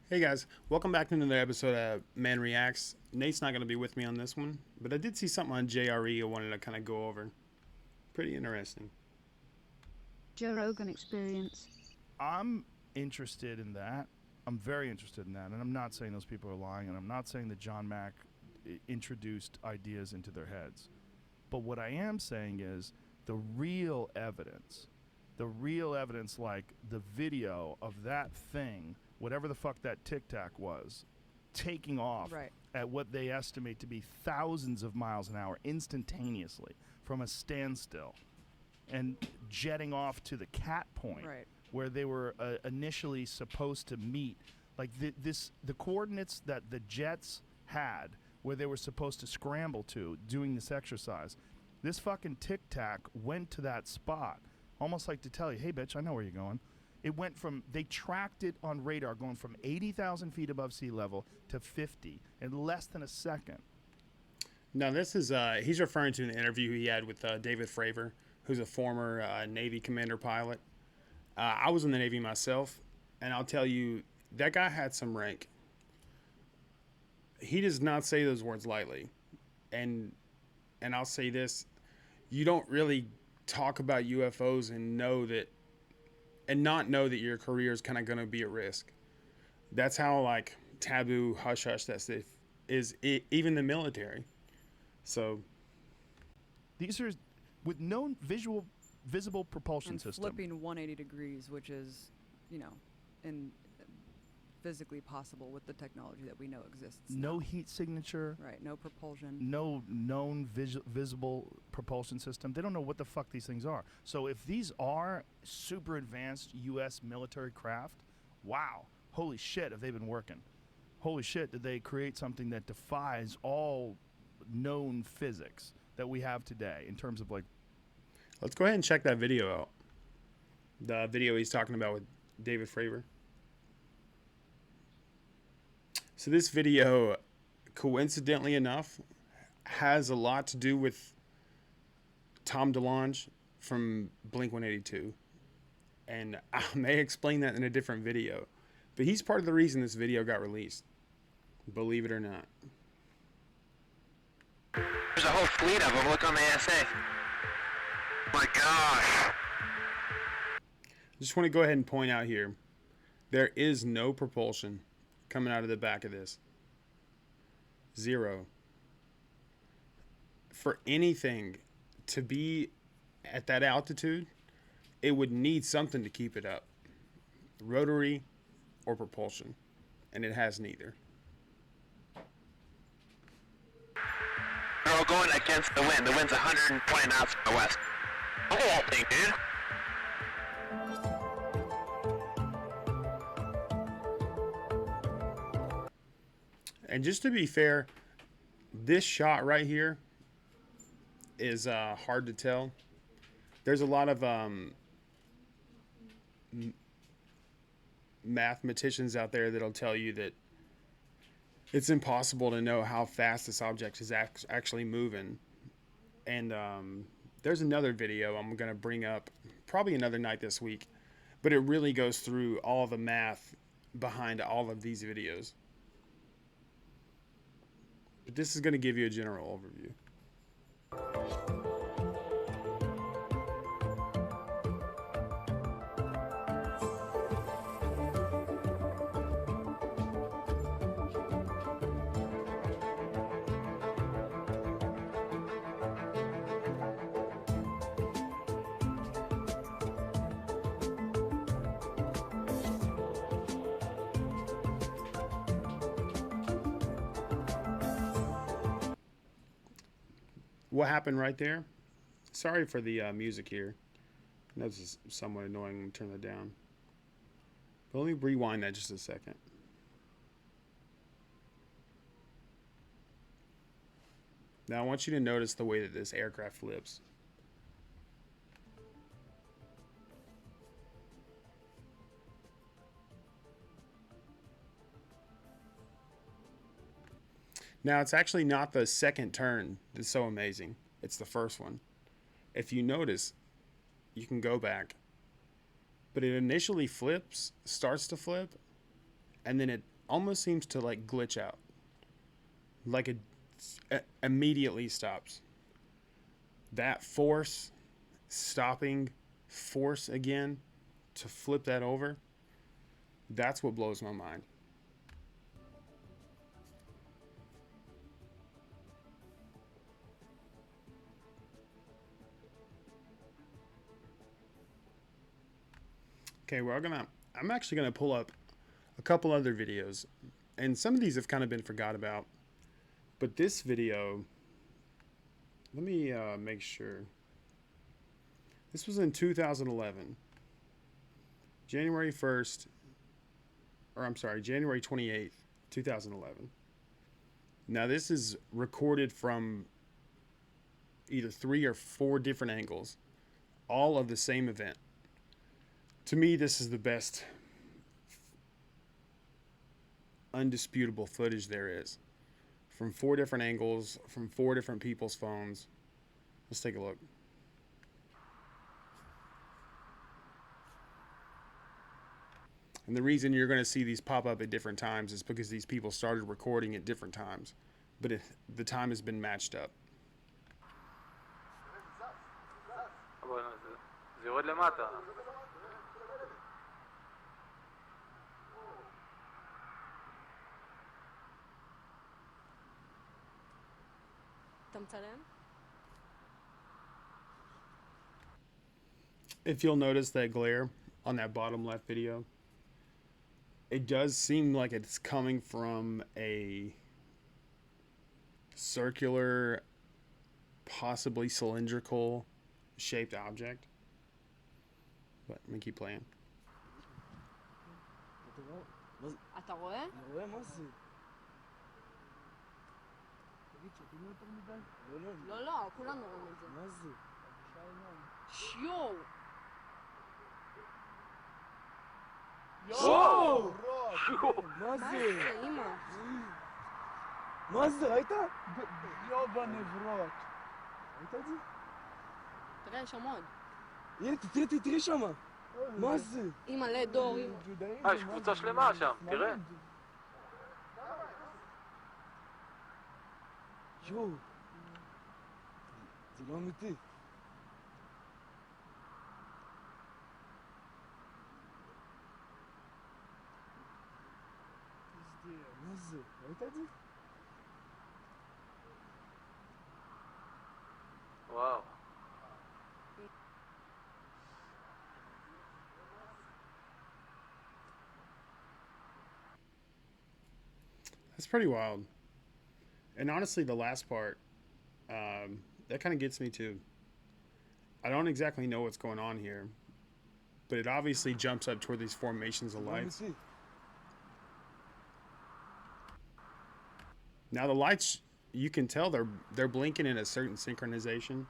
Hey guys, welcome back to another episode of Man Reacts. Nate's not going to be with me on this one, but I did see something on JRE I wanted to kind of go over. Pretty interesting. Joe Rogan experience. I'm interested in that. I'm very interested in that. And I'm not saying those people are lying, and I'm not saying that John Mack introduced ideas into their heads. But what I am saying is the real evidence, like the video of that thing, whatever the fuck that Tic Tac was, taking off Right. at what they estimate to be thousands of miles an hour instantaneously from a standstill and jetting off to the cat point Right. where they were initially supposed to meet. Like the coordinates that the jets had where they were supposed to scramble to doing this exercise, this fucking Tic Tac went to that spot, almost like to tell you, hey, bitch, I know where you're going. It went from, they tracked it on radar going from 80,000 feet above sea level to 50 in less than a second. Now this is, he's referring to an interview he had with David Fravor, who's a former Navy commander pilot. I was in the Navy myself, and I'll tell you, that guy had some rank. He does not say those words lightly. And I'll say this, you don't really talk about UFOs and not know that your career is kind of going to be at risk. That's how like taboo, hush hush that stuff is, even the military. So These are with no visible propulsion And system. flipping 180 degrees, which is, in physically possible with the technology that we know exists. No now. heat signature. Right. No propulsion. No known visible propulsion system. They don't know what the fuck these things are. So if these are super advanced U.S. military craft, wow, holy shit, have they been working? Holy shit, did they create something that defies all known physics that we have today in terms of like. let's go ahead and check that video out. The video he's talking about with David Fravor. So this video, coincidentally enough, has a lot to do with Tom DeLonge from Blink-182. And I may explain that in a different video. But he's part of the reason this video got released. Believe it or not. There's a whole fleet of them. Look on the ASA. My gosh. I just want to go ahead and point out here, there is no propulsion coming out of the back of this. Zero. For anything to be at that altitude, it would need something to keep it up. Rotary or propulsion. And it has neither. They're all going against the wind. The wind's 120 knots from the west. The whole thing, dude. And just to be fair, this shot right here is hard to tell. There's a lot of mathematicians out there that'll tell you that it's impossible to know how fast this object is actually moving. And there's another video I'm going to bring up probably another night this week, but it really goes through all the math behind all of these videos. But this is going to give you a general overview. What happened right there? Sorry for the music here. I know this is somewhat annoying. I'm going to turn that down. But let me rewind that just a second. Now I want you to notice the way that this aircraft flips. Now, it's actually not the second turn that's so amazing. It's the first one. If you notice, you can go back. But it initially starts to flip, and then it almost seems to like glitch out. Like it immediately stops. That force, stopping force again to flip that over, that's what blows my mind. Okay, I'm actually gonna pull up a couple other videos, and some of these have kind of been forgot about, but this video, let me make sure. This was in 2011, January 1st, or I'm sorry, January 28th, 2011. Now this is recorded from either 3 or 4 different angles, all of the same event. To me, this is the best undisputable footage there is. From 4 different angles, from 4 different people's phones. Let's take a look. And the reason you're going to see these pop up at different times is because these people started recording at different times. But the time has been matched up. זה יורד למטה. אתה מצלם? If you'll notice that glare on that bottom left video, it does seem like it's coming from a circular, possibly cylindrical shaped object. But I'm gonna keep playing. אתה רואה? אני רואה מה זה? תגיד, שתינו יותר מדי? לא, לא, כולנו רואים את זה. מה זה? שיו! יואו! מה מה זה? זה, אמא? מה זה? ראית? יואו בנברות. ראית את זה? תראה, יש המון. הנה, תראי שמה. מה זה? אמא, לדור, אמא. יש קבוצה שלמה שם, תראה. יואו. זה לא אמיתי. מה זה? ראית את זה? וואו. That's pretty wild. And honestly, the last part, that kind of gets me too. I don't exactly know what's going on here, but it obviously jumps up toward these formations of לא lights. אמיתי. Now the lights, you can tell they're blinking in a certain synchronization,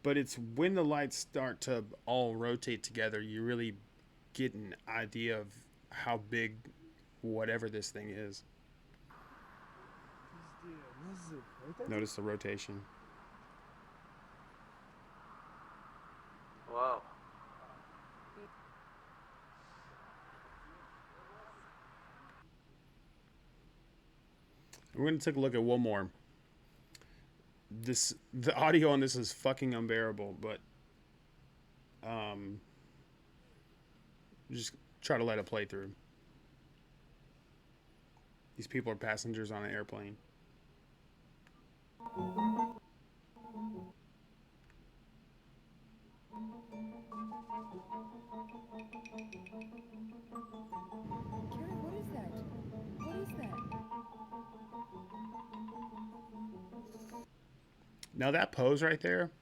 but it's when the lights start to all rotate together, you really get an idea of how big whatever this thing is. מה זה? ראית את זה? Notice the rotation. וואו. We're going to take a look at one more. The audio on this is fucking unbearable, but just try to let it play through. These people are passengers on an airplane. Karen, what is that? What is that? Now that pose right there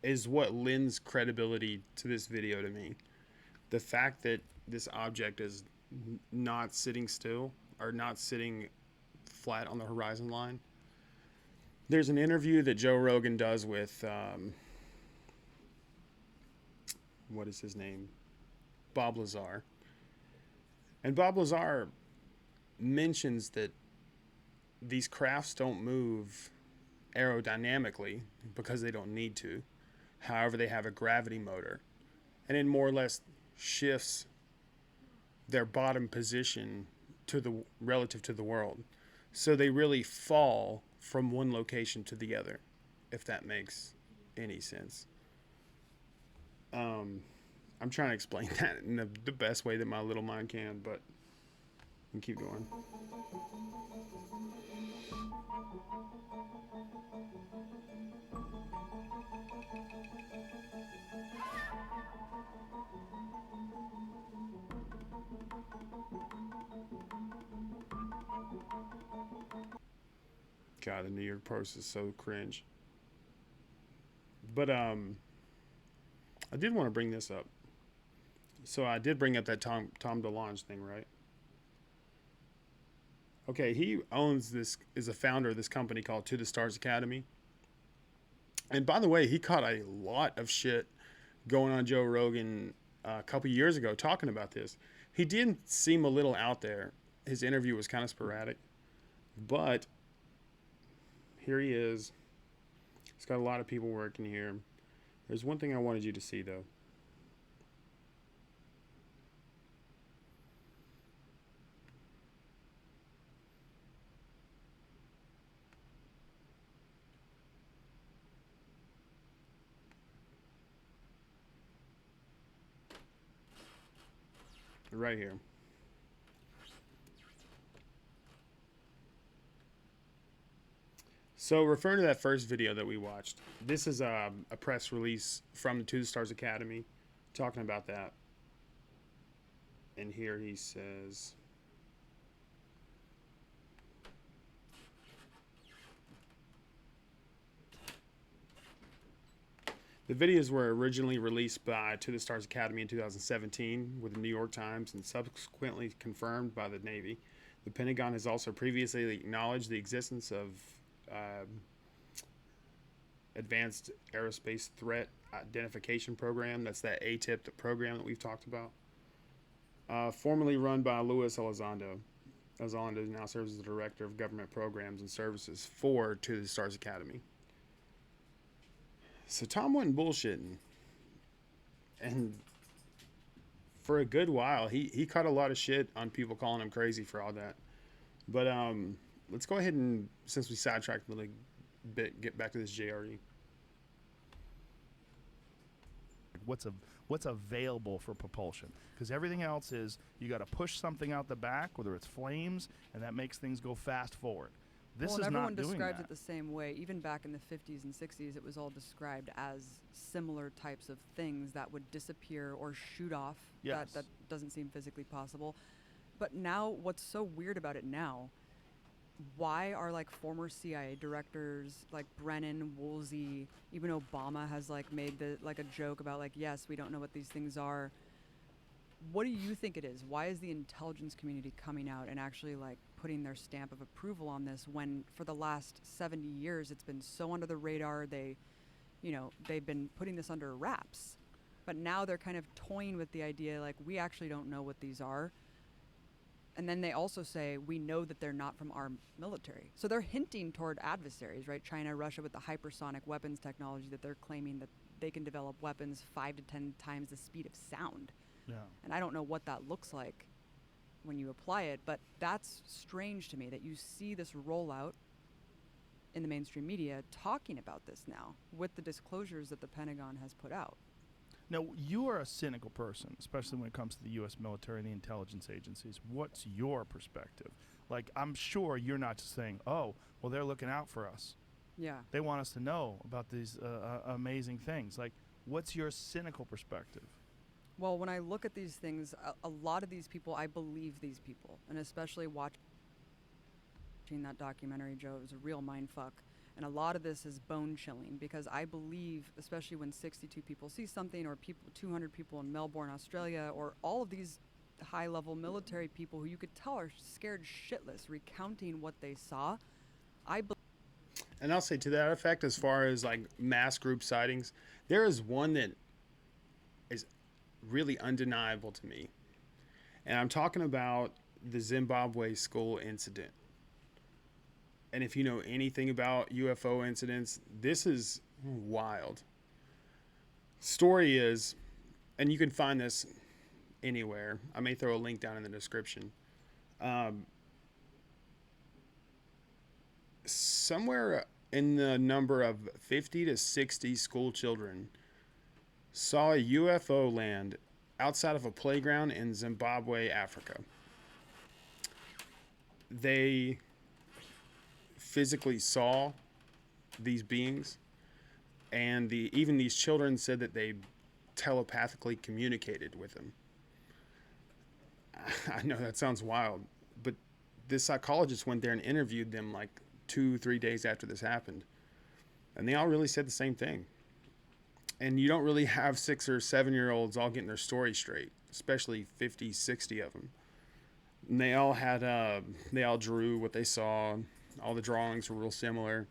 is what lends credibility to this video to me. The fact that this object is not sitting still or not sitting flat on the horizon line. There's an interview that Joe Rogan does with, what is his name? Bob Lazar. And Bob Lazar mentions that these crafts don't move aerodynamically because they don't need to. However, they have a gravity motor. And it more or less shifts their bottom position to the relative to the world. So they really fall from one location to the other, if that makes any sense. I'm trying to explain that in the best way that my little mind can, but we can keep going. God, the New York Post is so cringe. But I did want to bring this up. So I did bring up that Tom DeLonge thing, right? Okay, he owns this, is a founder of this company called To the Stars Academy. And by the way, he caught a lot of shit going on Joe Rogan a couple years ago talking about this. He did seem a little out there. His interview was kind of sporadic. But here he is. He's got a lot of people working here. There's one thing I wanted you to see, though. Right here. So referring to that first video that we watched, this is a press release from the To the Stars Academy talking about that. And here he says, the videos were originally released by To the Stars Academy in 2017 with the New York Times and subsequently confirmed by the Navy. The Pentagon has also previously acknowledged the existence of Advanced Aerospace Threat Identification Program. That's that ATIP program that we've talked about. Formerly run by Luis Elizondo. Elizondo now serves as the Director of Government Programs and Services for To the Stars Academy. So Tom wasn't bullshitting. And for a good while, he caught a lot of shit on people calling him crazy for all that. But let's go ahead and, since we sidetracked a little bit, get back to this JRE. What's available for propulsion? Because everything else is you got to push something out the back, whether it's flames, and that makes things go fast forward. This is everyone not doing describes that. it the same way. Even back in the 50s and 60s, it was all described as similar types of things that would disappear or shoot off. Yes. That doesn't seem physically possible. But now, what's so weird about it now, why are like former CIA directors like Brennan, Woolsey, even Obama has like made like a joke about like, yes, we don't know what these things are. What do you think it is? Why is the intelligence community coming out and actually like putting their stamp of approval on this when for the last 70 years it's been so under the radar? They've been putting this under wraps, but now they're kind of toying with the idea like we actually don't know what these are. And then they also say, we know that they're not from our military. So they're hinting toward adversaries, right? China, Russia with the hypersonic weapons technology that they're claiming that they can develop weapons 5 to 10 times the speed of sound. Yeah. And I don't know what that looks like when you apply it, but that's strange to me that you see this rollout in the mainstream media talking about this now with the disclosures that the Pentagon has put out. Now, you are a cynical person, especially when it comes to the U.S. military and the intelligence agencies. What's your perspective? Like, I'm sure you're not just saying, oh, well, they're looking out for us. Yeah. They want us to know about these amazing things. Like, what's your cynical perspective? Well, when I look at these things, a lot of these people, I believe these people. And especially watching that documentary, Joe, it was a real mindfuck. And a lot of this is bone chilling because I believe, especially when 62 people see something or 200 people in Melbourne, Australia, or all of these high-level military people who you could tell are scared shitless recounting what they saw. And I'll say to that effect, as far as like mass group sightings, there is one that is really undeniable to me. And I'm talking about the Zimbabwe school incident. And if you know anything about UFO incidents, this is wild. Story is, and you can find this anywhere. I may throw a link down in the description. Somewhere in the number of 50 to 60 school children saw a UFO land outside of a playground in Zimbabwe, Africa. They physically saw these beings, and even these children said that they telepathically communicated with them. I know that sounds wild, but this psychologist went there and interviewed them like 2-3 days after this happened, and they all really said the same thing. And you don't really have 6 or 7 year olds all getting their story straight, especially 50, 60 of them. And they all had, they all drew what they saw. All the drawings were real similar.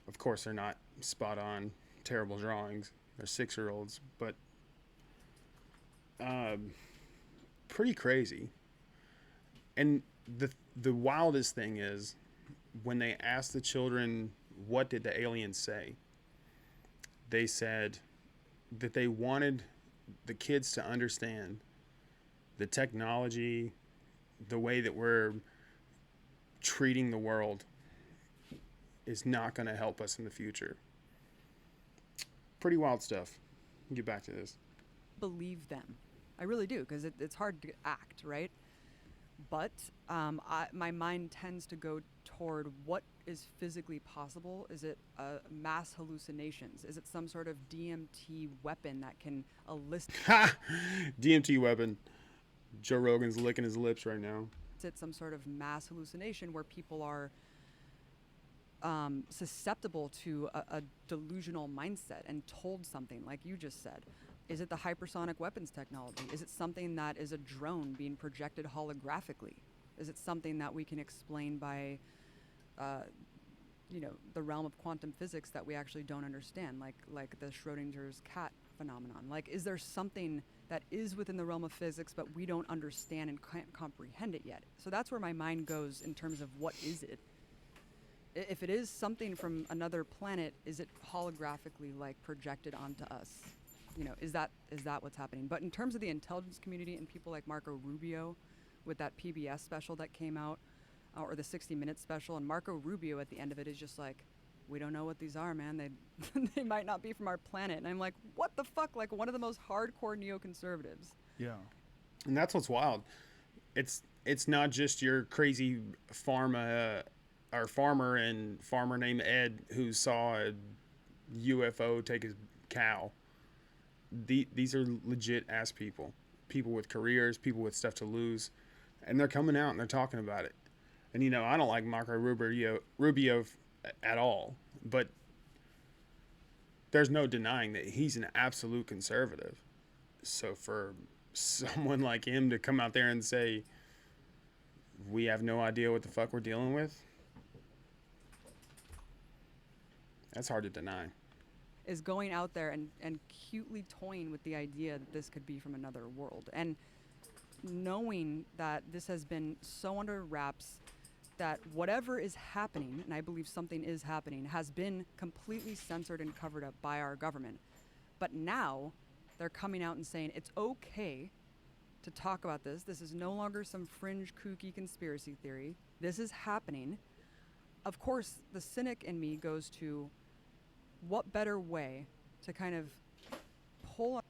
Of course, they're not spot on, terrible drawings. They're 6-year-olds, but pretty crazy. And the wildest thing is when they asked the children, what did the aliens say? They said that they wanted the kids to understand the technology, the way that we're treating the world is not going to help us in the future. Pretty wild stuff. Get back to this. Believe them. I really do, because it's hard to act, right? But my mind tends to go toward what is physically possible. Is it mass hallucinations? Is it some sort of DMT weapon that can elicit... DMT weapon. Joe Rogan's licking his lips right now. Is it some sort of mass hallucination where people are susceptible to a delusional mindset and told something, like you just said? Is it the hypersonic weapons technology? Is it something that is a drone being projected holographically? Is it something that we can explain by, the realm of quantum physics that we actually don't understand, like the Schrodinger's cat phenomenon? Like, is there something that is within the realm of physics but we don't understand and can't comprehend it yet? So that's where my mind goes in terms of what is it? If it is something from another planet, is it holographically projected onto us? Is that what's happening? But in terms of the intelligence community and people like Marco Rubio with that PBS special that came out, or the 60-minute special, and Marco Rubio at the end of it is just like, we don't know what these are, man. They might not be from our planet. And I'm like, what the fuck? Like, one of the most hardcore neoconservatives. Yeah. And that's what's wild. It's not just your crazy farmer named Ed who saw a UFO take his cow. These are legit ass people with careers, people with stuff to lose, and they're coming out and they're talking about it. And I don't like Marco Rubio at all, but there's no denying that he's an absolute conservative. So for someone like him to come out there and say we have no idea what the fuck we're dealing with, that's hard to deny. Is going out there and cutely toying with the idea that this could be from another world. And knowing that this has been so under wraps that whatever is happening, and I believe something is happening, has been completely censored and covered up by our government. But now they're coming out and saying it's okay to talk about this. This is no longer some fringe, kooky conspiracy theory. This is happening. Of course, the cynic in me goes to, what better way to kind of pull